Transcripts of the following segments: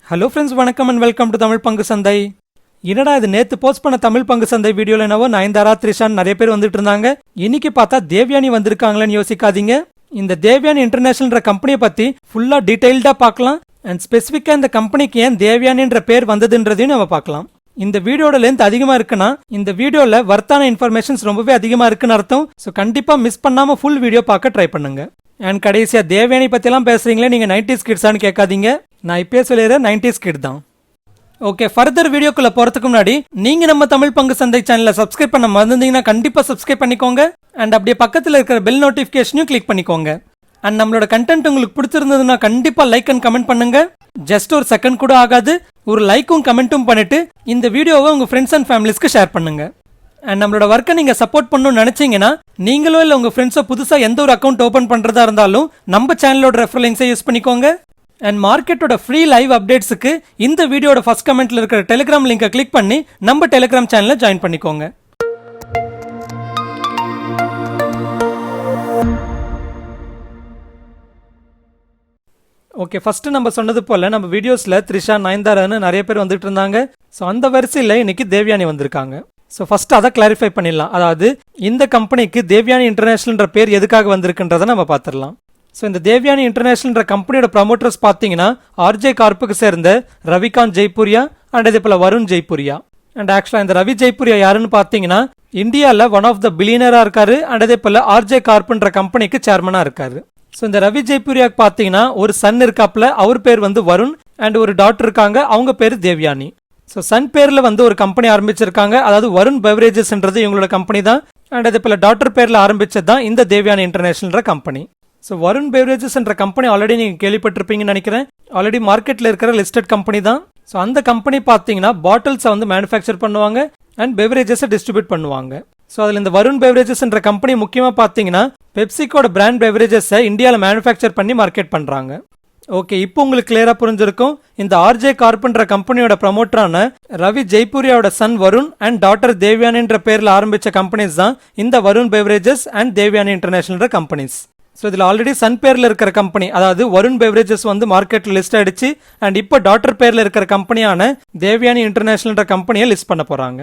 Hello friends, வணக்கம் and welcome to Tamil பங்கு சந்தை. என்னடா இது, நேத்து போஸ்ட் பண்ண தமிழ் பங்கு சந்தை வீடியோல என்னவோ நயன்தாரா, த்ரிஷான் நிறைய பேர் வந்துட்டு இருந்தாங்க. இன்னைக்கு பார்த்தா தேவ்யானி வந்திருக்காங்களேன்னு யோசிக்காதீங்க. இந்த தேவ்யானி இன்டர்நேஷனல் கம்பெனியை பத்தி ஃபுல்லா டீடைல்டா பார்க்கலாம். அண்ட் ஸ்பெசிஃபிக்கா இந்த கம்பெனிக்கு ஏன் தேவ்யானின்ற பேர் வந்ததுன்றதையும் நம்ம பார்க்கலாம். இந்த வீடியோட லென்த் அதிகமா இருக்குன்னா இந்த வீடியோல வர்த்தான இன்ஃபர்மேஷன்ஸ் ரொம்பவே அதிகமா இருக்குன்னு அர்த்தம். ஸோ கண்டிப்பா மிஸ் பண்ணாம ஃபுல் வீடியோ பார்க்க ட்ரை பண்ணுங்க. அண்ட் கடைசியா தேவ்யானி பத்தி எல்லாம் பேசுறீங்களே, நீங்க 90s கிட்ஸான்னு கேட்காதீங்க. நான் இப்பயே சொல்லிடுறேன், 90s கிட் தான். ஓகே, ஃபர்தர் வீடியோக்குள்ள போறதுக்கு முன்னாடி நீங்க நம்ம தமிழ் பங்கு சந்தை சேனலை சப்ஸ்கிரைப் பண்ண மறந்துட்டீங்கன்னா கண்டிப்பா சப்ஸ்கிரைப் பண்ணிக்கோங்க. அண்ட் அப்படியே பக்கத்தில் இருக்கிற பெல் நோட்டிபிகேஷனையும் கிளிக் பண்ணிக்கோங்க. அண்ட் நம்மளோட கண்டென்ட் உங்களுக்கு பிடிச்சிருந்ததுன்னா கண்டிப்பா லைக் அண்ட் கமெண்ட் பண்ணுங்க. ஜஸ்ட் ஒரு செகண்ட் கூட ஆகாது. ஒரு லைக்கும் கமெண்ட்டும் பண்ணிட்டு இந்த வீடியோவை உங்க ஃப்ரெண்ட்ஸ் அண்ட் ஃபேமிலிஸ்க்கு ஷேர் பண்ணுங்க. அண்ட் நம்மளோட ஒர்க்கை நீங்க சப்போர்ட் பண்ணணும்னு நினைச்சீங்கன்னா நீங்களோ இல்லை உங்க ஃப்ரெண்ட்ஸோ புதுசா எந்த ஒரு அக்கௌண்ட் ஓபன் பண்றதா இருந்தாலும் நம்ம சேனலோட ரெஃபரல் லிங்க்ஸை யூஸ் பண்ணிக்கோங்க. அண்ட் மார்க்கெட்டோட ஃப்ரீ லைவ் அப்டேட்ஸுக்கு இந்த வீடியோட ஃபர்ஸ்ட் கமெண்ட்ல இருக்கிற டெலிகிராம் லிங்கை கிளிக் பண்ணி நம்ம டெலிகிராம் சேனலை ஜாயின் பண்ணிக்கோங்க. ஓகே, ஃபர்ஸ்ட் நம்ம சொன்னது போல நம்ம வீடியோஸ்ல த்ரிஷா, நயன்தாரான்னு நிறைய பேர் வந்துட்டு இருந்தாங்க. ஸோ அந்த வரிசையில் இன்னைக்கு தேவ்யானி வந்திருக்காங்க. ஸோ ஃபர்ஸ்ட் அதை கிளாரிஃபை பண்ணிடலாம். அதாவது இந்த கம்பெனிக்கு தேவ்யானி இன்டர்நேஷனல்ன்ற பேர் எதுக்காக வந்திருக்குன்றதை நம்ம பார்த்துடலாம். ஸோ இந்த தேவ்யானி இன்டர்நேஷனல்ன்ற கம்பெனியோட ப்ரமோட்டர்ஸ் பார்த்தீங்கன்னா ஆர்ஜே கார்ப்புக்கு சேர்ந்த ரவிகாந்த் ஜெய்பூரியா அண்ட் இதே போல வருண் ஜெய்பூரியா. அண்ட் ஆக்சுவலாக இந்த ரவி ஜெய்பூரியா யாருன்னு பார்த்தீங்கன்னா இந்தியாவில் ஒன் ஆஃப் த பில்லியனரா இருக்காரு. அண்ட் அதே போல ஆர்ஜே கார்ப்புன்ற கம்பெனிக்கு சேர்மனா இருக்காரு. ஸோ இந்த ரவி ஜெய்பூரியாக்கு பார்த்தீங்கன்னா ஒரு சன் இருக்காப்ல, அவர் பேர் வந்து வருண். அண்ட் ஒரு டாக்டர் இருக்காங்க, அவங்க பேர் தேவ்யானி. ஸோ சன் பேர்ல வந்து ஒரு கம்பெனி ஆரம்பிச்சிருக்காங்க, அதாவது வருண் பெவரேஜஸ்ன்றது இவங்களோட கம்பெனி தான். அண்ட் அதே போல டாக்டர் பேர்ல ஆரம்பிச்சது தான் இந்த Devyani international company. So Varun beverages என்ற கம்பெனி ஆல்ரெடி நீங்க கேள்விப்பட்டிருப்பீங்கன்னு நினைக்கிறேன். ஆல்ரெடி மார்க்கெட்ல இருக்கிற லிஸ்டட் கம்பெனி தான். ஸோ அந்த கம்பெனி பார்த்தீங்கன்னா பாட்டில்ஸை வந்து மேனுஃபேக்சர் பண்ணுவாங்க அண்ட் பெவரேஜஸை டிஸ்ட்ரிபியூட் பண்ணுவாங்க. ஸோ அதில் இந்த வருண் பெவரேஜஸ் என்ற கம்பெனி முக்கியமாக பார்த்தீங்கன்னா பெப்சிக்கோட பிராண்ட் பெவரேஜஸை இந்தியாவில் மேனுஃபேக்சர் பண்ணி மார்க்கெட் பண்றாங்க. ஓகே, இப்போ உங்களுக்கு கிளியரா புரிஞ்சிருக்கும். இந்த ஆர்ஜே கார்ப்ன்ற கம்பெனியோட ப்ரமோட்டரான ரவி ஜெய்பூரியாவோட சன் வருண் அண்ட் டாட்டர் தேவ்யானின்ற பேர்ல ஆரம்பிச்ச கம்பெனிஸ் தான் இந்த Varun beverages and Devyani international companies. So இதில் ஆல்ரெடி சன் பேர்ல இருக்கிற கம்பெனி, அதாவது வருண் பெவரேஜஸ் வந்து மார்க்கெட்ல லிஸ்ட் ஆயிடுச்சு. அண்ட் இப்போ டாட்டர் பேர்ல இருக்கிற கம்பெனியான தேவ்யானி இன்டர்நேஷனல் கம்பெனியை லிஸ்ட் பண்ண போறாங்க.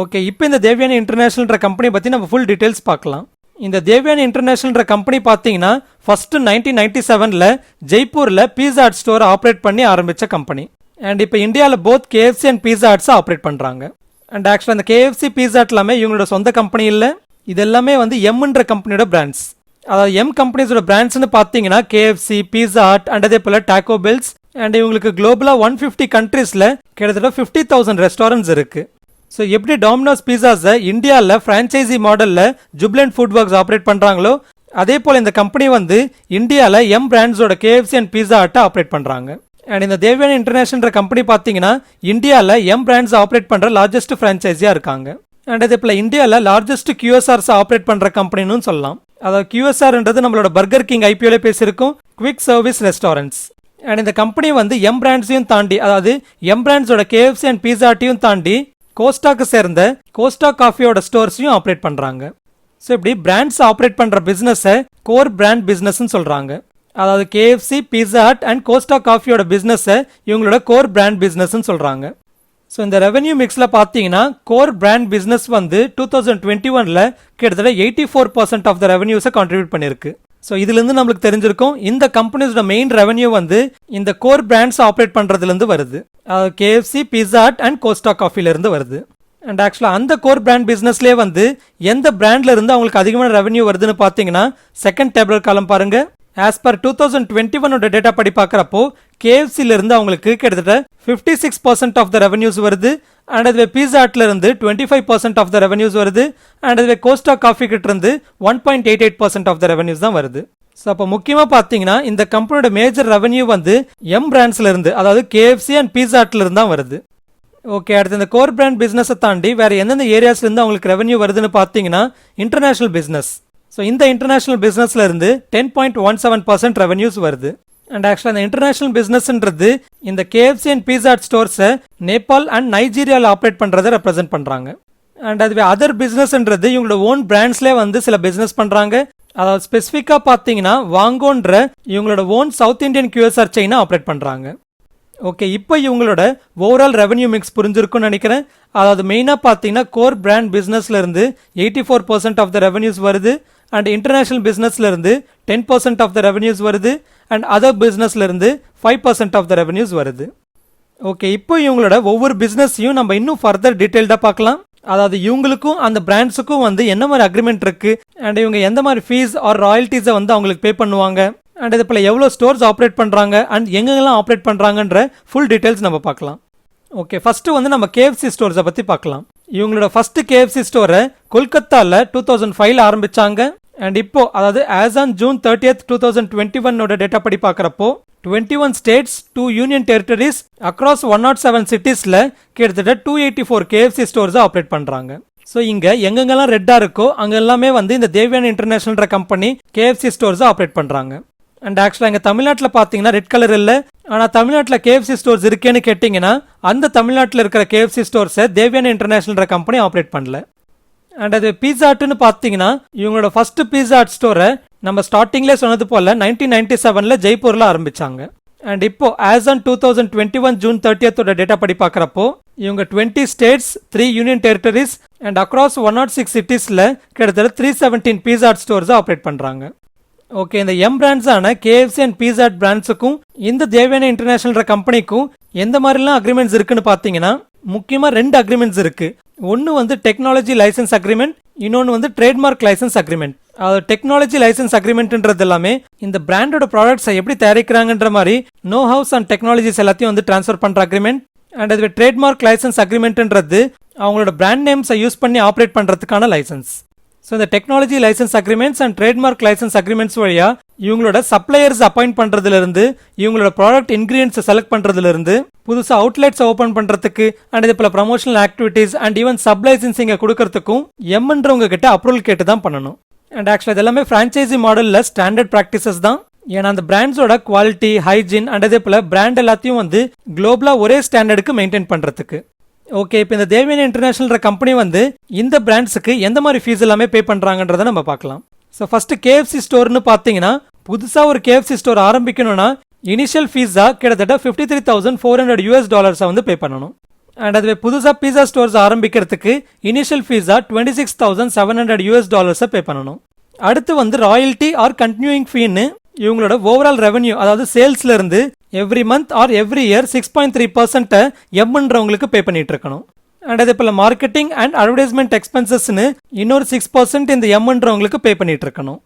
ஓகே, இப்போ இந்த தேவ்யானி இன்டர்நேஷனல் கம்பெனி பத்தி நம்ம ஃபுல் டீடைல்ஸ் பார்க்கலாம். இந்த தேவ்யானி இன்டர்நேஷனல் கம்பெனி பார்த்தீங்கன்னா ஃபர்ஸ்ட் 1997ல ஜெய்ப்பூர்ல பீஸா ஹட் ஸ்டோர் ஆப்ரேட் பண்ணி ஆரம்பிச்ச கம்பெனி. அண்ட் இப்போ இந்தியாவில் both KFC and pizza huts operate பண்றாங்க. அண்ட் ஆக்சுவலாக அந்த KFC பீஸா ஹட் எல்லாமே இவங்களோட சொந்த கம்பெனி இல்லை. இது எல்லாமே வந்து எம்ன்ற கம்பெனியோட பிராண்ட்ஸ். அதாவது எம் கம்பெனிஸோட பிராண்ட்ஸ்னு பார்த்தீங்கன்னா KFC, பீஸா ஹட் அண்ட் அதே போல டாக்கோ பெல்ஸ். அண்ட் இவங்களுக்கு குளோபலா 150 கண்ட்ரீஸ்ல கிட்டத்தட்ட 50,000 ரெஸ்டாரண்ட்ஸ் இருக்கு. ஸோ எப்படி டாமினோஸ் பீஸாஸை இந்தியாவில் ஃப்ரான்ச்சைசி மாடலில் ஜுப்லண்ட் ஃபுட் ஒர்க்ஸ் ஆப்ரேட் பண்ணுறாங்களோ அதே போல் இந்த கம்பெனி வந்து இந்தியாவில் எம் பிராண்ட்ஸோட KFC அண்ட் பீஸா ஹட்டை ஆப்ரேட் பண்ணுறாங்க. அண்ட் இந்த தேவ்யானி இன்டர்நேஷனல் கம்பெனி பார்த்தீங்கன்னா இந்தியாவில் எம் பிராண்ட்ஸ் ஆப்ரேட் பண்ணுற லார்ஜஸ்ட் ஃப்ரான்ச்சைஸியாக இருக்காங்க. அண்ட் அதே போல் இந்தியாவில் லார்ஜஸ்ட் QSRs ஆப்ரேட் பண்ணுற கம்பெனின்னு சொல்லலாம். அதாவது QSRன்றது நம்மளோட பர்கர் கிங் IPOல பேசியிருக்கோம், குவிக் சர்வீஸ் ரெஸ்டாரண்ட்ஸ். அண்ட் இந்த கம்பெனி வந்து எம் பிராண்ட்ஸையும் தாண்டி, அதாவது எம் பிராண்ட்ஸோட KFC அண்ட் பீஸா ஹட்டையும் தாண்டி கோஸ்டாக்கு சேர்ந்த கோஸ்டா காஃபியோட ஸ்டோர்ஸையும் ஆப்ரேட் பண்றாங்க. ஸோ இப்படி பிராண்ட்ஸ் ஆப்ரேட் பண்ற பிசினஸை கோர் பிராண்ட் பிசினஸ்ன்னு சொல்றாங்க. அதாவது KFC, pizza hut and Costa காஃபியோட பிசினஸை இவங்களோட கோர் பிராண்ட் பிசினஸ்ன்னு சொல்றாங்க. ஸோ இந்த ரெவென்யூ மிக்ஸ்ல பார்த்தீங்கன்னா கோர் பிராண்ட் பிசினஸ் வந்து 2021ல கிட்டத்தட்ட 84% ஆஃப் த ரெவென்யூஸை கான்ட்ரிபியூட் பண்ணிருக்கு. ஸோ இதுலேருந்து நம்மளுக்கு தெரிஞ்சிருக்கும் இந்த கம்பெனிஸோட மெயின் ரெவென்யூ வந்து இந்த கோர் பிராண்ட்ஸ் ஆப்ரேட் பண்றதுலேருந்து வருது. KFC, pizza hut and Costa காஃபிலேருந்து வருது. அண்ட் ஆக்சுவலாக அந்த கோர் பிராண்ட் பிஸ்னஸ்லேயே வந்து எந்த பிராண்ட்ல இருந்து அவங்களுக்கு அதிகமான ரெவென்யூ வருதுன்னு பார்த்தீங்கன்னா செகண்ட் டேபிள் காலம் பாருங்க. ஆஸ் பர் 2021 டேட்டா படி பார்க்குறப்போ KFCல இருந்து அவங்களுக்கு கிட்டத்தட்ட 56% ஆஃப் த ரெவென்யூஸ் வருது. அண்ட் அதுவே பீஸா ஹட்ல இருந்து 25% ஆஃப் த ரெவென்யூஸ் வருது. அண்ட் அதுவே கோஸ்டா காஃபி கிட்ட இருந்து 1.88% ஆஃப் த ரெவென்யூஸ் தான் வருது. ஸோ அப்போ முக்கியமாக பார்த்தீங்கன்னா இந்த கம்பெனியோட மேஜர் ரெவென்யூ வந்து எம் பிராண்ட்ஸ்ல இருந்து, அதாவது KFC அண்ட் பீஸா ஹட்ல இருந்து தான் வருது. ஓகே, அடுத்து இந்த கோர் பிராண்ட் பிசினஸை தாண்டி வேற எந்தெந்த ஏரியாஸ்ல இருந்து அவங்களுக்கு ரெவென்யூ வருதுன்னு பார்த்தீங்கன்னா இன்டர்நேஷனல் பிசினஸ். ஸோ இந்த இன்டர்நேஷனல் பிசினஸ்ல இருந்து 10.17% ரெவென்யூஸ் வருது. அண்ட் ஆக்சுவலாக இந்த இன்டர்நேஷனல் பிசினஸ்ன்றது இந்த KFC அண்ட் பீஸா ஹட் ஸ்டோர்ஸை நேபாள் அண்ட் நைஜீரியாவில் ஆப்ரேட் பண்றதை ரெப்ரசென்ட் பண்றாங்க. அண்ட் அதுவே அதர் பிசினஸ்ன்றது இவங்களோட ஓன் பிராண்ட்ஸ்லேயே வந்து சில பிசினஸ் பண்றாங்க. அதாவது ஸ்பெசிஃபிக்காக பார்த்தீங்கன்னா வாங்கோன்ற இவங்களோட ஓன் சவுத் இந்தியன் QSR செயினை ஆப்ரேட் பண்றாங்க. ஓகே, இப்போ இவங்களோட ஓவரால் ரெவன்யூ மிக்ஸ் புரிஞ்சிருக்கும்னு நினைக்கிறேன். அதாவது மெயினாக பார்த்தீங்கன்னா கோர் பிராண்ட் பிஸ்னஸ்ல இருந்து 84% ஆஃப் த ரெவன்யூஸ் வருது, அண்ட் இன்டர்நேஷனல் பிஸ்னஸ்ல இருந்து 10% ஆஃப் த ரெவன்யூஸ் வருது, அண்ட் அதர் பிஸ்னஸ்ல இருந்து 5% ஆஃப் த ரெவன்யூஸ் வருது. ஓகே, இப்போ இவங்களோட ஒவ்வொரு பிஸ்னஸையும் நம்ம இன்னும் ஃபர்தர் டீட்டெயில்டாக பார்க்கலாம். அதாவது இவங்களுக்கும் அந்த பிராண்ட்ஸுக்கும் வந்து என்ன மாதிரி அக்ரிமெண்ட் இருக்கு, அண்ட் இவங்க எந்த மாதிரி ஃபீஸ் ஆர் ராயல்ட்டிஸை வந்து அவங்களுக்கு பே பண்ணுவாங்க, அண்ட் இது போல எவ்வளோ ஸ்டோர்ஸ் ஆப்ரேட் பண்ணுறாங்க அண்ட் எங்கெங்கெல்லாம் ஆப்ரேட் பண்ணுறாங்கன்ற ஃபுல் டீட்டெயில்ஸ் நம்ம பார்க்கலாம். ஓகே, ஃபர்ஸ்ட் வந்து நம்ம KFC ஸ்டோர்ஸை பற்றி பார்க்கலாம். இவங்களோட ஃபர்ஸ்ட் KFC ஸ்டோரை கொல்கத்தாவில் 2005 ஆரம்பிச்சாங்க. அண்ட் இப்போ அதாவது as on June 30th 2021 data படி பார்க்குறப்போ 21 ஸ்டேட்ஸ் 2 யூனியன் டெரிட்டரிஸ் அக்ராஸ் 107 சிட்டிஸில் கிட்டத்தட்ட 284 KFC ஸ்டோர்ஸை ஆப்ரேட் பண்ணுறாங்க. ஸோ இங்கே எங்கெங்கெல்லாம் ரெட்டாக இருக்கோ அங்கே எல்லாமே வந்து இந்த தேவ்யானி இன்டர்நேஷனல்ன்ற கம்பெனி KFC ஸ்டோர்ஸை ஆப்ரேட் பண்ணுறாங்க. அண்ட் ஆக்சுவலாக எங்கள் தமிழ்நாட்டில் பார்த்தீங்கன்னா ரெட் கலர் இல்லை, ஆனால் தமிழ்நாட்டில் KFC ஸ்டோர்ஸ் இருக்கேன்னு கேட்டிங்கன்னா அந்த தமிழ்நாட்டில் இருக்கிற KFC ஸ்டோர்ஸை தேவ்யானி இன்டர்நேஷனல்ன்ற கம்பெனி ஆப்ரேட் பண்ணல. அண்ட் அது பீஸா ஹட்னு பார்த்தீங்கன்னா இவங்களோட ஃபர்ஸ்ட் பீஸா ஹட் ஸ்டோரை நம்ம ஸ்டார்டிங்லேயே சொன்னது போல் 1997 ஜெய்ப்பூரில் ஆரம்பிச்சாங்க. அண்ட் இப்போ as on 2021 June 30th data படி பார்க்குறப்போ இவங்க 20 states 3 union territories and across 106 சிட்டிஸில் கிட்டத்தட்ட 317 பீஸா ஹட் ஸ்டோர்ஸை ஆப்ரேட் பண்ணுறாங்க. ஓகே, இந்த எம் பிராண்ட்ஸான KFC அண்ட் பீஸா ஹட் பிராண்ட்ஸுக்கும் இந்த தேவ்யானி இன்டர்நேஷனல் கம்பெனிக்கும் எந்த மாதிரிலாம் அக்ரிமெண்ட்ஸ் இருக்குன்னு பார்த்தீங்கன்னா முக்கியமாக 2 அக்ரிமெண்ட்ஸ் இருக்கு. ஒன்று வந்து டெக்னாலஜி லைசன்ஸ் அக்ரிமெண்ட், இன்னொன்று வந்து ட்ரேட்மார்க் லைசன்ஸ் அக்ரிமெண்ட். அதாவது டெக்னாலஜி லைசன்ஸ் அக்ரிமெண்ட்ன்றது எல்லாமே இந்த பிராண்டோட ப்ராடக்ட்ஸை எப்படி தயாரிக்கிறாங்கன்ற மாதிரி நோ ஹவுஸ் அண்ட் டெக்னாலஜிஸ் எல்லாத்தையும் வந்து ட்ரான்ஸ்ஃபர் பண்ணுற அக்ரிமெண்ட். அண்ட் அதுவே ட்ரேட்மார்க் லைசன்ஸ் அக்ரிமெண்ட்ன்றது அவங்களோட பிராண்ட் நேம்ஸை யூஸ் பண்ணி ஆப்ரேட் பண்ணுறதுக்கான லைசன்ஸ். ஸோ இந்த technology licence agreements and trademark licence agreements வழியா இவங்களோட சப்ளையர்ஸ் அப்பாயிண்ட் பண்றதுலேருந்து இவங்களோட ப்ராடக்ட் இன்கிரியன்ஸை செலக்ட் பண்றதுலேருந்து புதுசாக அவுட்லெட்ஸ் ஓப்பன் பண்றதுக்கு அண்ட் இது போல promotional activities and even sub லைசன்சிங்கை கொடுக்கறதுக்கும் எம்ன்றவங்க கிட்ட அப்ரூவல் கேட்டு தான் பண்ணணும். அண்ட் ஆக்சுவலாக இது எல்லாமே ஃப்ரான்ச்சைசி மாடலில் ஸ்டாண்டர்ட் ப்ராக்டிசஸ் தான். ஏன்னா அந்த பிராண்ட்ஸோட குவாலிட்டி, ஹைஜீன் அண்ட் அதே போல பிராண்ட் எல்லாத்தையும் வந்து குளோபலாக ஒரே ஸ்டாண்டர்டுக்கு மெயின்டைன் பண்றதுக்கு. ஓகே, இப்போ இந்த தேவ்யானி இன்டர்நேஷனல் கம்பெனி வந்து இந்த பிராண்ட்ஸுக்கு எந்த மாதிரி ஃபீஸ் எல்லாமே பே பண்ணுறாங்கன்றதை நம்ம பார்க்கலாம். ஸோ ஃபர்ஸ்ட் KFC ஸ்டோர்னு பார்த்தீங்கன்னா புதுசாக ஒரு KFC ஸ்டோர் ஆரம்பிக்கணும்னா இனிஷியல் ஃபீஸா கிட்டத்தட்ட $53,400 வந்து பே பண்ணணும். அண்ட் அதுவே புதுசாக பீஸா ஸ்டோர்ஸ் ஆரம்பிக்கிறதுக்கு இனிஷியல் ஃபீஸா $26,700 பே பண்ணணும். அடுத்து வந்து ராயல்ட்டி ஆர் கண்டினியூயிங் ஃபீன்னு இவங்களோட ஓவரால் ரெவன்யூ அதாவது சேல்ஸ்ல இருந்து every month or every year 6.3% எம்ன்றவங்களுக்கு பே பண்ணிட்டு இருக்கணும். அண்ட் அதே போல மார்க்கெட்டிங் அண்ட் அட்வர்டைஸ்மெண்ட் எக்ஸ்பென்சஸ்னு இன்னொரு 6% இந்த எம்ன்றவங்களுக்கு பே பண்ணிட்டு இருக்கணும்.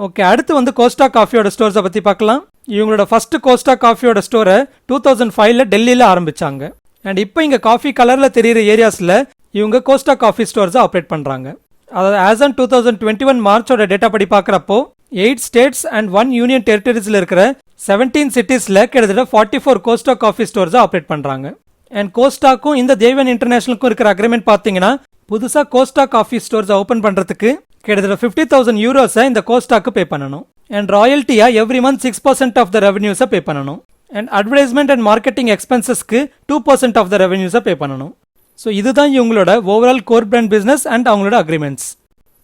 ஓகே, அடுத்து வந்து கோஸ்டா காஃபியோட ஸ்டோர்ஸை பற்றி பார்க்கலாம். இவங்களோட ஃபர்ஸ்ட் கோஸ்டா காஃபியோட ஸ்டோரை 2005 டெல்லியில் ஆரம்பிச்சாங்க. அண்ட் இப்போ இங்கே காஃபி கலரில் தெரியிற ஏரியாஸில் இவங்க கோஸ்டா காஃபி ஸ்டோர்ஸை ஆப்ரேட் பண்ணுறாங்க. அதாவது ஆஸ் ஆன் 2021 மார்ச்சோட டேட்டா படி பார்க்குறப்போ 8 ஸ்டேட்ஸ் அண்ட் 1 யூனியன் டெரிட்டரிஸில் இருக்கிற 17 சிட்டிஸில் கிட்டத்தட்ட 44 கோஸ்டா காஃபி ஸ்டோர்ஸை ஆப்ரேட் பண்ணுறாங்க. அண்ட் கோஸ்டாக்கும் இந்த தேவ்யானி இன்டர்நேஷனலுக்கும் இருக்கிற அக்ரிமெண்ட் பார்த்தீங்கன்னா புதுசாக கோஸ்டா காஃபி ஸ்டோர்ஸை ஓப்பன் பண்ணுறதுக்கு கிட்டத்தட்ட €50,000 இந்த கோஸ்டாக்கு பே பண்ணணும். அண்ட் ராயல்ட்டியா எவ்ரி மந்த் 6% ஆஃப் த ரெவன்யூஸை பே பண்ணணும். அண்ட் அட்வர்டைஸ்மெண்ட் அண்ட் மார்க்கெட்டிங் எக்ஸ்பென்சஸ்க்கு 2% ஆஃப் த ரெவன்யூஸை பே பண்ணணும். ஸோ இதுதான் இவங்களோட overall core brand business and அவங்களோட அக்ரிமெண்ட்ஸ்.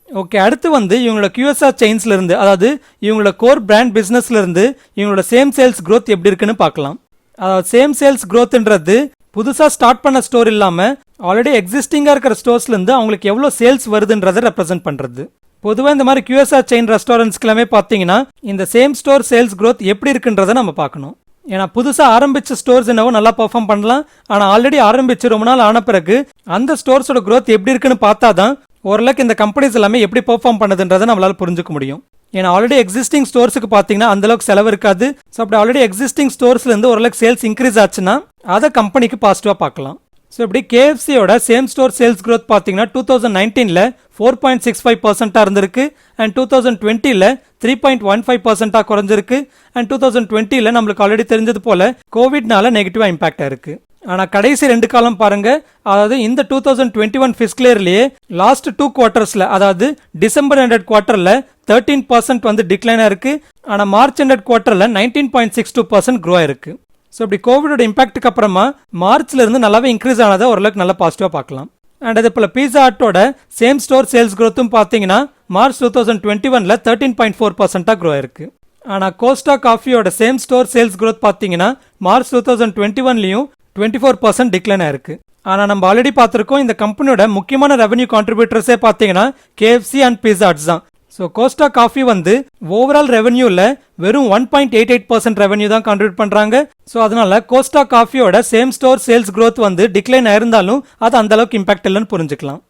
ஓகே, அடுத்து வந்து இவங்களோட QSR செயின்ஸ்ல இருந்து அதாவது இவங்களோட கோர் பிராண்ட் பிஸ்னஸ்ல இருந்து இவங்களோட சேம் சேல்ஸ் க்ரோத் எப்படி இருக்குன்னு பார்க்கலாம். அதாவது சேம் சேல்ஸ் க்ரோத்ன்றது புதுசாக ஸ்டார்ட் பண்ண ஸ்டோர் இல்லாமல் ஆல்ரெடி எக்ஸிஸ்டிங்காக இருக்கிற ஸ்டோர்ஸ்லேருந்து அவங்களுக்கு எவ்வளோ சேல்ஸ் வருதுன்றதை ரெப்ரசென்ட் பண்ணுறது. பொதுவாக இந்த மாதிரி QSR செயின் ரெஸ்டாரண்ட்ஸ்க்கு எல்லாமே பார்த்தீங்கன்னா இந்த சேம் ஸ்டோர் சேல்ஸ் க்ரோத் எப்படி இருக்குன்றதை நம்ம பார்க்கணும். ஏன்னா புதுசாக ஆரம்பிச்ச ஸ்டோர்ஸ் என்னவோ நல்லா பெர்ஃபார்ம் பண்ணலாம், ஆனால் ஆல்ரெடி ஆரம்பிச்சு ரொம்ப நாள் ஆன பிறகு அந்த ஸ்டோர்ஸோட க்ரோத் எப்படி இருக்குன்னு பார்த்தா தான் ஓரளவுக்கு இந்த கம்பெனிஸ் எல்லாமே எப்படி பெர்ஃபார்ம் பண்ணுதுன்றதை நம்மளால புரிஞ்சுக்க முடியும். ஏன்னா ஆல்ரெடி எக்ஸிஸ்டிங் ஸ்டோர்ஸுக்கு பார்த்தீங்கன்னா அந்த அளவுக்கு செலவு இருக்காது. ஸோ அப்படி ஆல்ரெடி எக்ஸிஸ்டிங் ஸ்டோர்ஸ்லேருந்து ஓரளவுக்கு சேல்ஸ் இன்க்ரீஸ் ஆச்சுன்னா அதை கம்பெனிக்கு பாசிட்டிவாக பார்க்கலாம். ஸோ இப்படி KFCயோட சேம் ஸ்டோர் சேல்ஸ் க்ரோத் பார்த்தீங்கன்னா 2019 4.65% இருந்திருக்கு, அண்ட் 2020 3.15% குறைஞ்சிருக்கு, அண்ட் 2020 நம்மளுக்கு ஆல்ரெடி தெரிஞ்சது போல கோவிட்னால நெகட்டிவாக இம்பாக்ட் ஆயிருக்கு. ஆனால் கடைசி 2 காலம் பாருங்க, அதாவது இந்த 2021 ஃபிஸ்கல் இயர்லேயே லாஸ்ட் 2 குவார்ட்டர்ஸில் அதாவது டிசம்பர் எண்டட் குவார்ட்டரில் 13% வந்து டிக்ளைன் ஆயிருக்கு, ஆனால் மார்ச் எண்டட் குவார்ட்டரில் 19.62% க்ரோ ஆயிருக்கு. ஸோ இப்படி கோவிடோட இம்பாக்டுக்கு அப்புறமா மார்ச்ல இருந்து நல்லாவே இன்க்ரீஸ் ஆனதை ஓரளவுக்கு நல்லா பாசிட்டிவாக பார்க்கலாம். அண்ட் அதே போல பீஸா ஹட்டோட சேம் ஸ்டோர் சேல்ஸ் க்ரோத்தும் பார்த்தீங்கன்னா மார்ச் 2021 13.4% க்ரோ ஆயிருக்கு. ஆனால் கோஸ்டா காஃபியோட சேம் ஸ்டோர் சேல்ஸ் க்ரோத் பார்த்தீங்கன்னா மார்ச் 2021லையும் 24% டிக்ளைன் ஆயிருக்கு. ஆனால் நம்ம ஆல்ரெடி பார்த்துருக்கோம் இந்த கம்பெனியோட முக்கியமான ரெவன்யூ கான்ட்ரிபியூட்டர்ஸே பார்த்தீங்கன்னா KFC அண்ட் பீஸா ஹட்ஸ் தான். ஸோ கோஸ்டா காஃபி வந்து ஓவரால் ரெவன்யூவில் வெறும் 1.88% ரெவன்யூ தான் கான்ட்ரிபியூட் பண்ணுறாங்க. ஸோ அதனால கோஸ்டா காஃபியோட சேம் ஸ்டோர் சேல்ஸ் க்ரோத் வந்து டிக்ளைன் ஆயிருந்தாலும் அது அந்த அளவுக்கு இம்பாக்ட் இல்லைன்னு புரிஞ்சுக்கலாம்.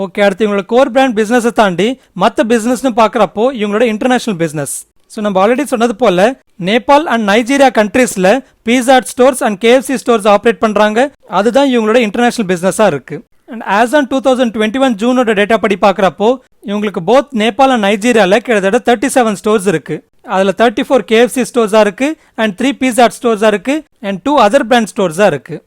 ஓகே, அடுத்து இவங்களோட கோர் பிராண்ட் பிஸ்னஸை தாண்டி மற்ற பிஸ்னஸ்னு பார்க்குறப்போ இவங்களோட இன்டர்நேஷனல் பிஸ்னஸ். ஸோ நம்ம ஆல்ரெடி சொன்னது போல நேபாள் அண்ட் நைஜீரியா கண்ட்ரீஸில் pizza hut stores and KFC stores operate பண்ணுறாங்க. அதுதான் இவங்களோட இன்டர்நேஷனல் பிஸ்னஸாக இருக்குது. அண்ட் ஆஸ் ஆன் 2021 ஜூனோட டேட்டா படி பார்க்குறப்போ இவங்களுக்கு போத் நேபாள் அண்ட் நைஜீரியாவில் கிட்டத்தட்ட 37 ஸ்டோர்ஸ் இருக்குது. அதில் 34 KFC ஸ்டோர்ஸாக இருக்குது அண்ட் 3 பீஸா ஹட் ஸ்டோர்ஸாக இருக்குது அண்ட் 2 அதர் பிராண்ட் ஸ்டோர்ஸாக இருக்குது.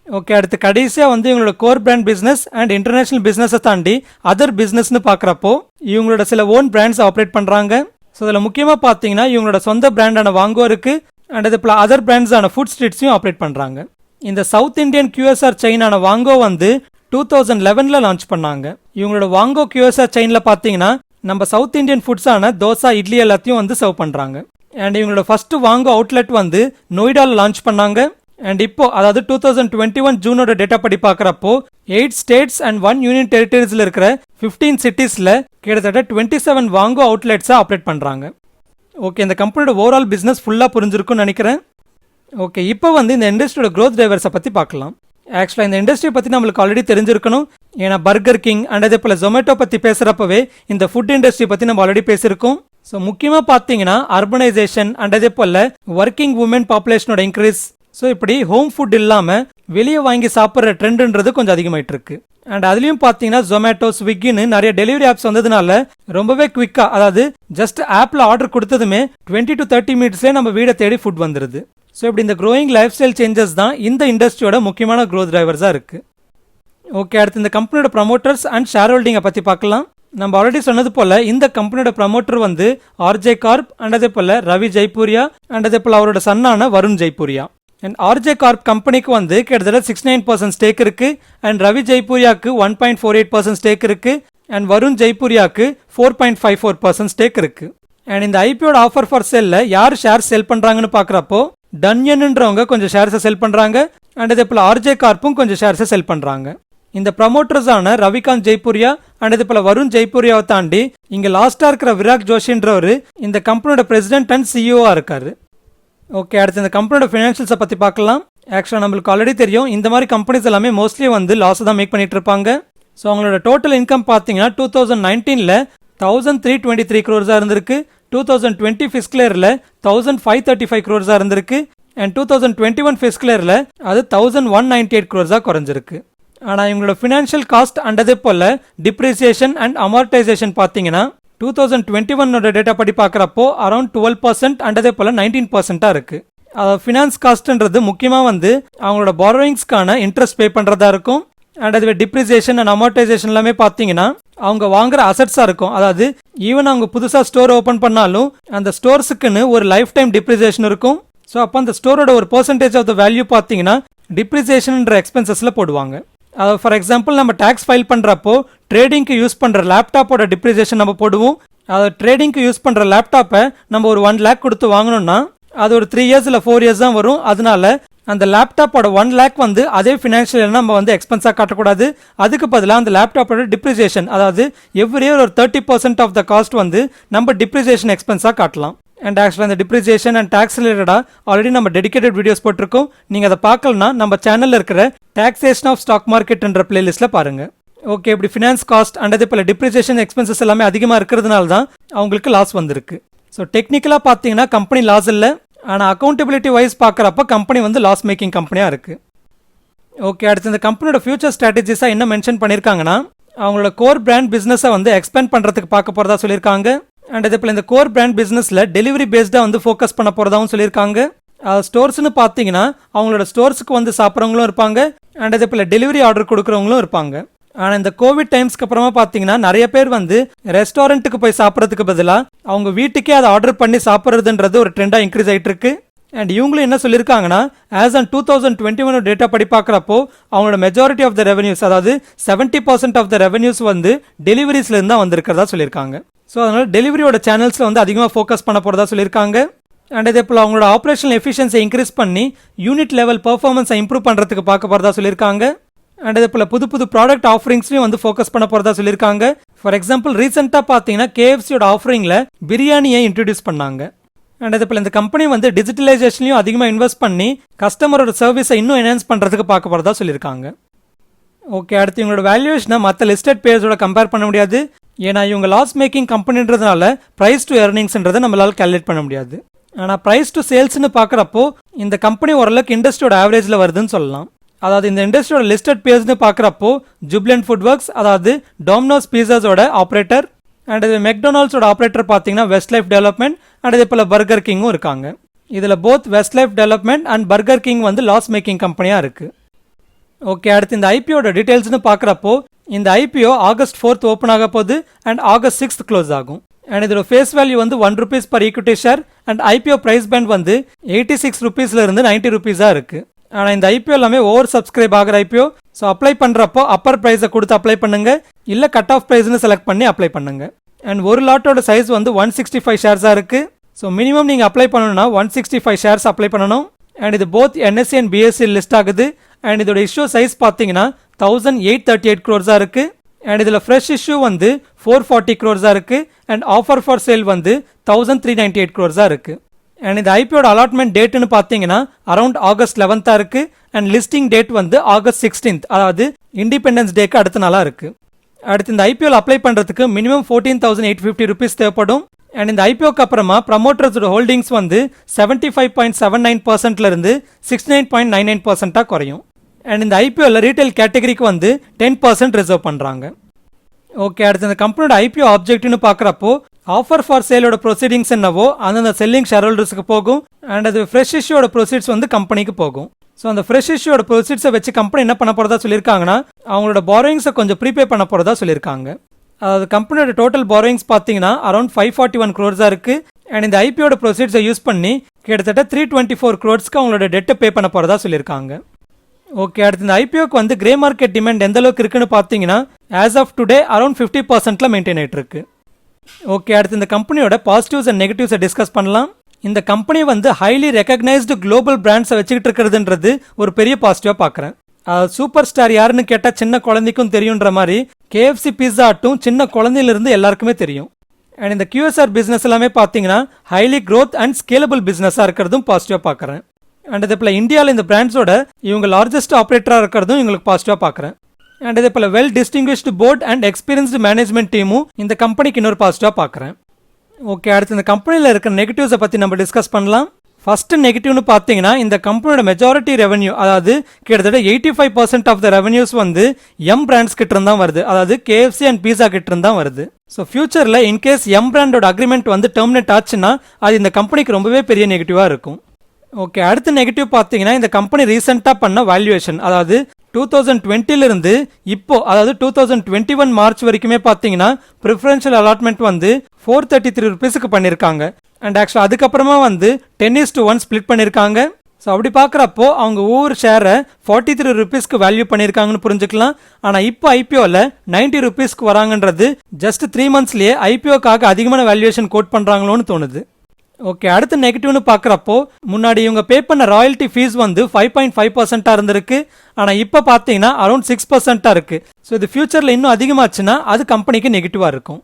ஓகே, அடுத்து கடைசியாக வந்து இவங்களோட core brand business and international பிஸ்னஸை தாண்டி அதர் பிஸ்னஸ்னு பார்க்குறப்போ இவங்களோட சில ஓன் பிராண்ட்ஸ் ஆப்ரேட் பண்ணுறாங்க. ஸோ அதில் முக்கியமாக பார்த்தீங்கன்னா இவங்களோட சொந்த பிராண்டான வாங்கோ இருக்குது அண்ட் இது போல் அதர் பிராண்ட்ஸான ஃபுட் ஸ்ட்ரீட்ஸையும் ஆப்ரேட் பண்ணுறாங்க. இந்த சவுத் இந்தியன் QSR செயினான வாங்கோ வந்து 2011 லான்ச் பண்ணாங்க. இவங்களோட வாங்கோ QSR செயினில் பார்த்தீங்கன்னா நம்ம சவுத் இந்தியன் ஃபுட்ஸான தோசா இட்லி எல்லாத்தையும் வந்து சர்வ் பண்ணுறாங்க. அண்ட் இவங்களோட ஃபர்ஸ்ட் வாங்கோ அவுட்லெட் வந்து நொய்டாவில் லான்ச் பண்ணாங்க. அண்ட் இப்போ அதாவது 2021 ஜூனோட டேட்டா படி பார்க்குறப்போ 8 ஸ்டேட்ஸ் அண்ட் 1 யூனியன் டெரிட்டரிஸில் இருக்கிற 15 சிட்டிஸில் கிட்டத்தட்ட 27 வாங்கோ அவுட்லெட்ஸை ஆப்ரேட் பண்ணுறாங்க. ஓகே, இந்த கம்பெனியோட ஓவரால் பிஸ்னஸ் ஃபுல்லாக புரிஞ்சிருக்கும்னு நினைக்கிறேன். ஓகே, இப்போ வந்து இந்த இண்டஸ்ட்ரியோட க்ரோத் டிரைவர்ஸை பற்றி பார்க்கலாம். ஆக்சுவலாக இந்த இண்டஸ்ட்ரியை பற்றி நம்மளுக்கு ஆல்ரெடி தெரிஞ்சிருக்கணும். ஏன்னா பர்கர் கிங் அண்ட் அதே போல் ஜொமேட்டோ பற்றி பேசுகிறப்பவே இந்த ஃபுட் இண்டஸ்ட்ரி பற்றி நம்ம ஆல்ரெடி பேசியிருக்கோம். ஸோ முக்கியமாக பார்த்தீங்கன்னா அர்பனைசேஷன் அண்ட் அதே போல் ஒர்க்கிங் உமன் பாப்புலேஷனோட இன்க்ரீஸ். ஸோ இப்படி ஹோம் ஃபுட் இல்லாமல் வெளியே வாங்கி சாப்பிட்ற ட்ரெண்டுன்றது கொஞ்சம் அதிகமாயிட்டு இருக்கு. அண்ட் அதுலேயும் பார்த்தீங்கன்னா ஜொமேட்டோ ஸ்விக்கின்னு நிறைய டெலிவரி ஆப்ஸ் வந்ததுனால ரொம்பவே குவிக்காக, அதாவது ஜஸ்ட் ஆப்பில் ஆர்டர் கொடுத்ததுமே 20 to 30 மினிட்ஸ்லேயே நம்ம வீடை தேடி ஃபுட் வந்துடுது. ஸோ இப்படி இந்த க்ரோயிங் லைஃப் ஸ்டைல் சேஞ்சஸ் தான் இந்த இண்டஸ்ட்ரியோட முக்கியமான க்ரோத் டிரைவர்ஸாக இருக்குது. ஓகே, அடுத்து இந்த கம்பெனியோட ப்ரமோட்டர்ஸ் அண்ட் ஷேர் ஹோல்டிங்கை பற்றி பார்க்கலாம். நம்ம ஆல்ரெடி சொன்னது போல் இந்த கம்பெனியோட ப்ரமோட்டர் வந்து RJ கார்ப் அண்ட் அதே போல் ரவி ஜெய்பூரியா அண்ட் அதே போல் அவரோட சன்னான வருண் ஜெய்பூரியா. அண்ட் RJ கார்ப் கம்பெனிக்கு வந்து கிட்டத்தட்ட 69% ஸ்டேக் இருக்கு அண்ட் ரவி ஜெய்பூரியாவுக்கு 1.48% ஸ்டேக் இருக்கு அண்ட் வருண் ஜெய்பூரியாவுக்கு 4.54% ஸ்டேக் இருக்கு. அண்ட் இந்த ஐபிஓட ஆஃபர் ஃபார் செல்ல யார் ஷேர் செல் பண்றாங்கன்னு பார்க்குறப்போ டன்யன்ன்றவங்க கொஞ்சம் ஷேர்ஸை செல் பண்றாங்க அண்ட் அதே போல் RJ கார்ப்பும் கொஞ்சம் ஷேர்ஸை செல் பண்றாங்க. இந்த ப்ரமோட்டர்ஸான ரவிகாந்த் ஜெய்பூரியா அண்ட் அதே போல் வருண் ஜெய்பூரியாவை தாண்டி இங்கே லாஸ்டா இருக்கிற விராக் ஜோஷின்றவர் இந்த கம்பெனியோட பிரசிடென்ட் அண்ட் சிஇஓவா இருக்காரு. ஓகே, அடுத்து இந்த கம்பெனியோட ஃபினான்ஷியல்ஸை பற்றி பார்க்கலாம். ஆக்சுவலாக நம்மளுக்கு ஆல்ரெடி தெரியும் இந்த மாதிரி கம்பெனிஸ் எல்லாமே மோஸ்ட்லி வந்து லாஸ் தான் மேக் பண்ணிட்டு இருப்பாங்க. ஸோ அவங்களோட டோட்டல் இன்கம் பார்த்தீங்கன்னா 2019ல் 1323 crores இருந்திருக்கு, 2020 ஃபிஸ்கல் இயரில் 1535 crores இருந்திருக்கு அண்ட் 2021 ஃபிஸ்கல் இயரில் அது 1198 crores குறைஞ்சிருக்கு. ஆனால் இவங்களோட ஃபினான்ஷியல் காஸ்ட் அண்ட் அதே போல் டிப்ரிசியேஷன் அண்ட் அமார்டைசேஷன் பார்த்தீங்கன்னா 2021 டேட்டா படி பார்க்குறப்போ அரௌண்ட் 12% அண்ட் அதே போல் 19% இருக்கு. ஃபினான்ஸ் காஸ்ட்ன்றது முக்கியமாக வந்து அவங்களோட பாரோயிங்ஸ்க்கான இன்ட்ரெஸ்ட் பே பண்ணுறதா இருக்கும். அண்ட் அதுவே டிப்ரிசியேஷன் அண்ட் அமார்டைசேஷன் எல்லாமே பார்த்தீங்கன்னா அவங்க வாங்குற அசட்ஸாக இருக்கும். அதாவது ஈவன் அவங்க புதுசாக ஸ்டோர் ஓப்பன் பண்ணாலும் அந்த ஸ்டோர்ஸுக்குன்னு ஒரு லைஃப் டைம் டிப்ரிசியேஷன் இருக்கும். ஸோ அப்போ அந்த ஸ்டோரோட ஒரு பெர்சன்டேஜ் ஆஃப் த வேல்யூ பார்த்தீங்கன்னா டிப்ரிசியேஷன்ன்ற எக்ஸ்பென்சஸில் போடுவாங்க. ஃபார் எக்ஸாம்பிள் நம்ம டேக்ஸ் ஃபைல் பண்ணுறப்போ ட்ரேடிங்க்கு யூஸ் பண்ணுற லேப்டாப்போட டிப்ரிசியேஷன் நம்ம போடுவோம். அதை ட்ரேடிங்க்கு யூஸ் பண்ணுற லேப்டாப்பை நம்ம ஒரு 1 lakh கொடுத்து வாங்கணும்னா அது ஒரு 3 years இல்லை 4 years தான் வரும். அதனால அந்த லேப்டாப்போட 1 lakh வந்து அதே ஃபினான்ஷியல் நம்ம வந்து எக்ஸ்பென்ஸாக காட்டக்கூடாது. அதுக்கு பதிலாக அந்த லேப்டாப்போட டிப்ரிசியேஷன், அதாவது எவ்ரி இயர் ஒரு 30% ஆஃப் த காஸ்ட் வந்து நம்ம டிப்ரிசியேஷன் எக்ஸ்பென்ஸாக காட்டலாம். அண்ட் ஆக்சுவலாக இந்த டிப்ரிசியேஷன் அண்ட் டேக்ஸ் ரிலேட்டடாக ஆல்ரெடி நம்ம டெடிகேட்டட் வீடியோஸ் போட்டிருக்கோம். நீங்கள் அதை பார்க்கலன்னா நம்ம சேனலில் இருக்கிற டாக்ஸேஷன் ஆஃப் ஸ்டாக் மார்க்கெட்ன்ற பிளேலிஸ்ட்டில் பாருங்கள். ஓகே, இப்படி ஃபினான்ஸ் காஸ்ட் அண்ட் அதே போல் டிப்ரிசியேஷன் எக்ஸ்பென்சஸ் எல்லாமே அதிகமாக இருக்கிறதுனால தான் அவங்களுக்கு லாஸ் வந்திருக்கு. ஸோ டெக்னிக்கலாக பார்த்தீங்கன்னா கம்பெனி லாஸ் இல்லை, ஆனால் அக்கௌண்டபிலிட்டி வைஸ் பார்க்குறப்ப கம்பெனி வந்து லாஸ் மேக்கிங் கம்பெனியாக இருக்குது. ஓகே, அடுத்து இந்த கம்பெனியோட ஃபியூச்சர் ஸ்ட்ராட்டஜிஸாக என்ன மென்ஷன் பண்ணியிருக்காங்கன்னா அவங்களோட கோர் பிராண்ட் பிஸ்னஸை வந்து எக்ஸ்பேண்ட் பண்ணுறதுக்கு பார்க்க போகிறதா சொல்லியிருக்காங்க. அண்ட் அதே போல் இந்த கோர் பிராண்ட் பிஸ்னஸில் டெலிவரி பேஸ்டாக வந்து ஃபோக்கஸ் பண்ண போகிறதாகவும் சொல்லியிருக்காங்க. ஸ்டோர்ஸ்னு பார்த்தீங்கன்னா அவங்களோட ஸ்டோர்ஸுக்கு வந்து சாப்பிட்றவங்களும் இருப்பாங்க அண்ட் அதே போல் டெலிவரி ஆர்டர் கொடுக்குறவங்களும் இருப்பாங்க. ஆனால் இந்த கோவிட் டைம்ஸ்க்கு அப்புறமா பார்த்தீங்கன்னா நிறைய பேர் வந்து ரெஸ்டாரண்ட்டுக்கு போய் சாப்பிட்றதுக்கு பதிலாக அவங்க வீட்டுக்கே அதை ஆர்டர் பண்ணி சாப்பிட்றதுன்றது ஒரு ட்ரெண்டாக இன்க்ரீஸ் ஆகிட்டு இருக்கு. அண்ட் இவங்களும் என்ன சொல்லியிருக்காங்கன்னா ஆஸ் ஆன் 2021 டேட்டா படி பார்க்குறப்போ அவங்களோட மெஜாரிட்டி ஆஃப் த ரெவன்யூஸ், அதாவது 70% ஆஃப் த ரெவன்யூஸ் வந்து டெலிவரிஸ்லேருந்து தான் வந்திருக்கிறதா சொல்லியிருக்காங்க. ஸோ அதனால டெலிவரியோட சேனல்ஸில் வந்து அதிகமாக ஃபோக்கஸ் பண்ண போகிறதா சொல்லியிருக்காங்க. அண்ட் இதே போல் அவங்களோட ஆப்ரேஷனல் எஃபிஷியன்ஸை இன்க்ரீஸ் பண்ணி யூனிட் லெவல் பெர்ஃபார்மன்ஸை இம்ப்ரூவ் பண்ணுறதுக்கு பார்க்க போகிறதா சொல்லியிருக்காங்க. அண்ட் இதே போல் புது ப்ராடக்ட் ஆஃபரிங்ஸ்லையும் வந்து ஃபோக்கஸ் பண்ண போகிறதா சொல்லியிருக்காங்க. ஃபார் எக்ஸாம்பிள் ரீசெண்டாக பார்த்தீங்கன்னா KFCயோட ஆஃபரிங்கில் பிரியாணியை இன்ட்ரடியூஸ் பண்ணாங்க. அண்ட் இதே போல் இந்த கம்பெனி வந்து டிஜிட்டலைசேஷன்லையும் அதிகமாக இன்வெஸ்ட் பண்ணி கஸ்டமரோட சர்வீஸை இன்னும் என்ஹான்ஸ் பண்ணுறதுக்கு பார்க்க போகிறதா சொல்லியிருக்காங்க. ஓகே, அடுத்து இவங்களோட வேல்யூவேஷனை மற்ற லிஸ்டட் பேர்ஸோட கம்பேர் பண்ண முடியாது. ஏன்னா இவங்க லாஸ் மேக்கிங் கம்பெனின்றதுனால ப்ரைஸ் டு எர்னிங்ஸ்ன்றதை நம்மளால் கேல்குலேட் பண்ண முடியாது. ஆனால் ப்ரைஸ் டு சேல்ஸ்னு பார்க்குறப்போ இந்த கம்பெனி ஓரளவுக்கு இண்டஸ்ட்ரியோட ஆவரேஜில் வருதுன்னு சொல்லலாம். அதாவது இந்த இண்டஸ்ட்ரியோட லிஸ்டட் பேர்ஸ்னு பார்க்குறப்போ ஜுப்லண்ட் ஃபுட் ஒர்க்ஸ், அதாவது டொமினோஸ் பீஸாஸோட ஆப்ரேட்டர், அண்ட் இது மெக்டொனால்ட்ஸோட ஆப்ரேட்டர் பார்த்தீங்கன்னா வெஸ்ட் லைஃப் டெவலப்மெண்ட், அண்ட் இதே போல் பர்கர் கிங்கும் இருக்காங்க. இதில் both west life development and burger king வந்து லாஸ் மேக்கிங் கம்பெனியாக இருக்குது. ஓகே, அடுத்து இந்த ஐபிஓட டீடைல்ஸ்னு பார்க்குறப்போ இந்த ஐபிஓ ஆகஸ்ட் 4th ஓப்பன் ஆக போகுது அண்ட் ஆகஸ்ட் 6th க்ளோஸ் ஆகும். அண்ட் இதோட ஃபேஸ் வேல்யூ வந்து ₹1 per equity share and IPO price band வந்து ₹86 இருந்து ₹90 இருக்கு. ஆனால் இந்த ஐபிஓ எல்லாமே ஓவர் சப்ஸ்கிரைப் ஆகிற ஐபிஓ. ஸோ அப்ளை பண்ணுறப்போ அப்பர் ப்ரைஸை கொடுத்து அப்ளை பண்ணுங்க, இல்லை கட் ஆஃப் ப்ரைஸ்னு செலக்ட் பண்ணி அப்ளை பண்ணுங்க. அண்ட் ஒரு லாட்டோட சைஸ் வந்து 165 ஷேர்ஸாக இருக்கு. ஸோ மினிமம் நீங்கள் அப்ளை பண்ணணும்னா 165 ஷேர்ஸ் அப்ளை பண்ணணும். அண்ட் இது both NSE and BSE list ஆகுது. அண்ட் இதோட இஷ்யூ சைஸ் பார்த்தீங்கன்னா 1838 crores இருக்கு. அண்ட் இதில் ஃப்ரெஷ் இஷ்யூ வந்து 440 crores இருக்கு. அண்ட் ஆஃபர் ஃபார் சேல் வந்து 1398 crores இருக்கு. அண்ட் இந்த ஐபிஓட அலாட்மெண்ட் டேட்னு பார்த்தீங்கன்னா அரௌண்ட் ஆகஸ்ட் 11th இருக்கு. அண்ட் லிஸ்டிங் டேட் வந்து ஆகஸ்ட் 16th, அதாவது இண்டிபெண்டன்ஸ் டேக்கு அடுத்த நாளாக இருக்கு. அடுத்து இந்த ஐபிஓவில் அப்ளை பண்ணுறதுக்கு மினிமம் ₹14,850 தேவைப்படும். அண்ட் இந்த ஐபிஓக்கு அப்புறமா ப்ரமோட்டர்ஸோட ஹோல்டிங்ஸ் வந்து 75.79% இருந்து 69.99% குறையும். அண்ட் இந்த ஐபிஓவில் ரீட்டைல் கேட்டகரிக்கு வந்து 10% ரிசர்வ் பண்ணுறாங்க. ஓகே, அடுத்து இந்த கம்பெனியோட ஐபிஓ ஆப்ஜெக்ட்னு பார்க்குறப்போ ஆஃபர் ஃபார் சேலோட ப்ரொசீடிங்ஸ் என்னவோ அந்தந்த செல்லிங் ஷேர் ஹோல்டர்ஸுக்கு போகும். அண்ட் அது ஃப்ரெஷ் இஷ்யூட ப்ரொசீட்ஸ் வந்து கம்பெனிக்கு போகும். ஸோ அந்த ஃப்ரெஷ் இஷ்யூட ப்ரொசீட்ஸை வச்சு கம்பெனி என்ன பண்ண போகிறதா சொல்லியிருக்காங்கன்னா அவங்களோட பாரோயிங்ஸை கொஞ்சம் ப்ரீபே பண்ண போகிறதா சொல்லியிருக்காங்க. அதாவது கம்பெனியோட டோட்டல் பாரோயிங்ஸ் பார்த்தீங்கன்னா அரௌண்ட் 541 crores இருக்கு. அண்ட் இந்த ஐபிஓட ப்ரொசீட்ஸை யூஸ் பண்ணி கிட்டத்தட்ட 324 crores அவங்களோட டெட்டை பே பண்ண போகிறதா சொல்லியிருக்காங்க. ஓகே, அடுத்து இந்த ஐபிஓக்கு வந்து கிரே மார்க்கெட் டிமாண்ட் எந்த அளவுக்கு இருக்குன்னு பார்த்தீங்கன்னா as of today around 50% maintain ஆகிட்டு இருக்கு. ஓகே, அடுத்து இந்த கம்பெனியோட பாசிட்டிவ்ஸ் அண்ட் நெகட்டிவ்ஸை டிஸ்கஸ் பண்ணலாம். இந்த கம்பெனி வந்து ஹைலி ரெகக்னைஸ்டு குளோபல் பிராண்ட்ஸை வச்சுக்கிட்டு இருக்கிறதுன்றது ஒரு பெரிய பாசிட்டிவாக பார்க்குறேன். சூப்பர் ஸ்டார் யாருன்னு கேட்டால் சின்ன குழந்தைக்கும் தெரியுன்ற மாதிரி KFC பீஸா ஆட்டும் சின்ன குழந்தையிலிருந்து எல்லாருக்குமே தெரியும். அண்ட் இந்த QSR பிஸ்னஸ் எல்லாமே பார்த்தீங்கன்னா ஹைலி க்ரோத் அண்ட் ஸ்கேலபிள் பிஸ்னஸாக இருக்கிறதும் பாசிட்டிவாக பார்க்குறேன். அண்ட் இதே போல் இந்தியாவில் இந்த பிராண்ட்ஸோட இவங்க லார்ஜஸ்ட் ஆப்ரேட்டராக இருக்கிறதும் இவங்களுக்கு பாசிட்டிவாக பார்க்குறேன். அண்ட் இதே போல் well distinguished board and experienced management டீமும் இந்த கம்பெனிக்கு இன்னொரு பாசிட்டிவாக பார்க்குறேன். ஓகே, அடுத்து இந்த கம்பெனியில் இருக்கிற நெகட்டிவ்ஸை பற்றி நம்ம டிஸ்கஸ் பண்ணலாம். ஃபர்ஸ்ட் நெகட்டிவ்னு பார்த்தீங்கன்னா இந்த கம்பெனியோட மெஜாரிட்டி ரெவன்யூ, அதாவது கிட்டத்தட்ட 85% ஆஃப் த ரெவன்யூஸ் வந்து பிராண்ட்ஸ் கிட்ட இருந்தா வருது. அதாவது KFC அண்ட் பீஸா கிட்ட இருந்தா வருது. ஸோ ஃபியூச்சரில் இன்கேஸ் பிராண்டோட அக்ரிமெண்ட் வந்து டெர்மினேட் ஆச்சுன்னா அது இந்த கம்பெனிக்கு ரொம்பவே பெரிய நெகட்டிவாக இருக்கும். ஓகே, அடுத்த நெகட்டிவ் பார்த்தீங்கன்னா இந்த கம்பெனி ரீசெண்டாக பண்ண வேல்யூவேஷன், அதாவது 2020 இப்போ அதாவது 2021 மார்ச் வரைக்குமே பார்த்தீங்கன்னா ப்ரிஃபரன்ஷியல் அலாட்மெண்ட் வந்து ₹433 பண்ணியிருக்காங்க. அண்ட் ஆக்சுவலாக அதுக்கப்புறமா வந்து 10:1 ஸ்பிளிட் பண்ணியிருக்காங்க. ஸோ அப்படி பார்க்குறப்போ அவங்க ஒவ்வொரு ஷேரை ₹43 வேல்யூ பண்ணியிருக்காங்கன்னு புரிஞ்சுக்கலாம். ஆனால் இப்போ ஐபிஓவில் ₹90 வராங்கன்றது ஜஸ்ட் 3 monthsலேயே ஐபிஓக்காக அதிகமான வேல்யூவேஷன் கோட் பண்ணுறாங்களோன்னு தோணுது. ஓகே, அடுத்த நெகட்டிவ்னு பார்க்குறப்போ முன்னாடி இவங்க பே பண்ண ராயல்ட்டி ஃபீஸ் வந்து 5.5% இருந்திருக்கு. ஆனால் இப்போ பார்த்தீங்கன்னா அரௌண்ட் 6% இருக்கு. ஸோ இது ஃபியூச்சரில் இன்னும் அதிகமாச்சுன்னா அது கம்பெனிக்கு நெகட்டிவாக இருக்கும்.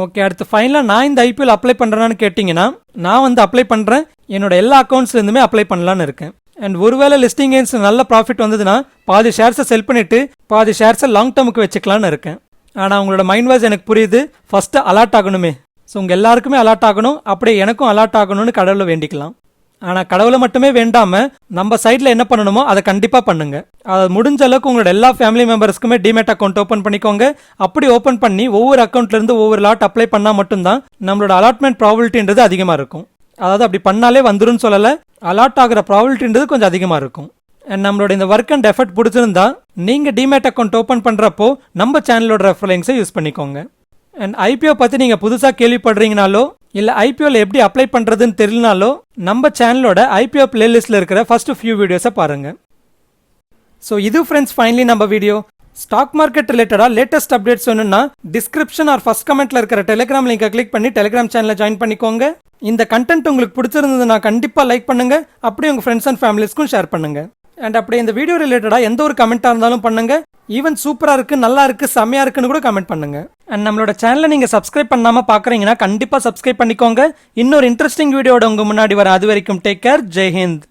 ஓகே, அடுத்து ஃபைனலாக நான் இந்த ஐபிஎல் அப்ளை பண்ணுறேன்னு கேட்டிங்கன்னா நான் வந்து அப்ளை பண்ணுறேன். என்னோட எல்லா அக்கௌண்ட்ஸ்லேருந்துமே அப்ளை பண்ணலான்னு இருக்கேன். அண்ட் ஒருவேளை லிஸ்டிங் கெயின்ஸ் நல்ல ப்ராஃபிட் வந்ததுன்னா பாதி ஷேர்ஸை செல் பண்ணிவிட்டு பாதி ஷேர்ஸை லாங் டேர்முக்கு வச்சுக்கலான்னு இருக்கேன். ஆனால் உங்களோட மைண்ட் வாய்ஸ் எனக்கு புரியுது. First allot ஆகணுமே. ஸோ உங்கள் எல்லாருக்குமே அலாட் ஆகணும், அப்படியே எனக்கும் அலாட் ஆகணும்னு கடவுளை வேண்டிக்கலாம். ஆனால் கடவுளை மட்டுமே வேண்டாமல் நம்ம சைடில் என்ன பண்ணணுமோ அதை கண்டிப்பாக பண்ணுங்க. அது முடிஞ்ச அளவுக்கு உங்களோட எல்லா ஃபேமிலி மெம்பர்ஸ்க்குமே டிமேட் அக்கௌண்ட் ஓப்பன் பண்ணிக்கோங்க. அப்படி ஓப்பன் பண்ணி ஒவ்வொரு அக்கௌண்ட்லேருந்து ஒவ்வொரு லாட் அப்ளை பண்ணால் மட்டும்தான் நம்மளோட அலாட்மெண்ட் ப்ராபபிலிட்டின்றது அதிகமாக இருக்கும். அதாவது அப்படி பண்ணாலே வந்துடும் சொல்லலை, அலாட் ஆகிற ப்ராபபிலிட்டின்றது கொஞ்சம் அதிகமாக இருக்கும். அண்ட் நம்மளோட இந்த ஒர்க் அண்ட் எஃபர்ட் பிடிச்சிருந்தா நீங்கள் டிமேட் அக்கௌண்ட் ஓப்பன் பண்ணுறப்போ நம்ம சேனலோட ரெஃபரன்ஸை யூஸ் பண்ணிக்கோங்க. அண்ட் ஐபிஓ பற்றி நீங்கள் புதுசாக கேள்விப்படுறீங்கனாலோ இல்லை ஐபிஓவில் எப்படி அப்ளை பண்ணுறதுன்னு தெரியலனாலோ நம்ம சேனலோட ஐபிஓ பிளேலிஸ்ட்டில் இருக்கிற ஃபர்ஸ்ட் ஃபியூ வீடியோஸை பாருங்கள். ஸோ இது ஃப்ரெண்ட்ஸ் ஃபைனலி நம்ம வீடியோ. ஸ்டாக் மார்க்கெட் ரிலேட்டடா லேட்டஸ்ட் அப்டேட்ஸ் வேணும்னா டிஸ்கிரிப்ஷன் ஆர் ஃபர்ஸ்ட் கமெண்ட்ல இருக்கிற டெலிகிராம் லிங்கை கிளிக் பண்ணி டெலிகிராம் சேனலை ஜாயின் பண்ணிக்கோங்க. இந்த கண்டென்ட் உங்களுக்கு பிடிச்சிருந்ததுன்னா கண்டிப்பா லைக் பண்ணுங்க. அப்படியே உங்க ஃப்ரெண்ட்ஸ் அண்ட் ஃபேமிலிஸ்க்கும் ஷேர் பண்ணுங்க. அண்ட் அப்படியே இந்த வீடியோ ரிலேட்டடா எந்த ஒரு கமெண்டா இருந்தாலும் பண்ணுங்க. ஈவன் சூப்பரா இருக்கு, நல்லா இருக்கு, செம்மையா இருக்குன்னு கூட கமெண்ட் பண்ணுங்க. அண்ட் நம்மளோட சேனலை நீங்க சப்ஸ்கிரைப் பண்ணாம பாக்குறீங்கன்னா கண்டிப்பா சப்ஸ்கிரைப் பண்ணிக்கோங்க. இன்னொரு இன்ட்ரெஸ்டிங் வீடியோட உங்க முன்னாடி வர. அது வரைக்கும் டேக் கேர். ஜெய் ஹிந்த்.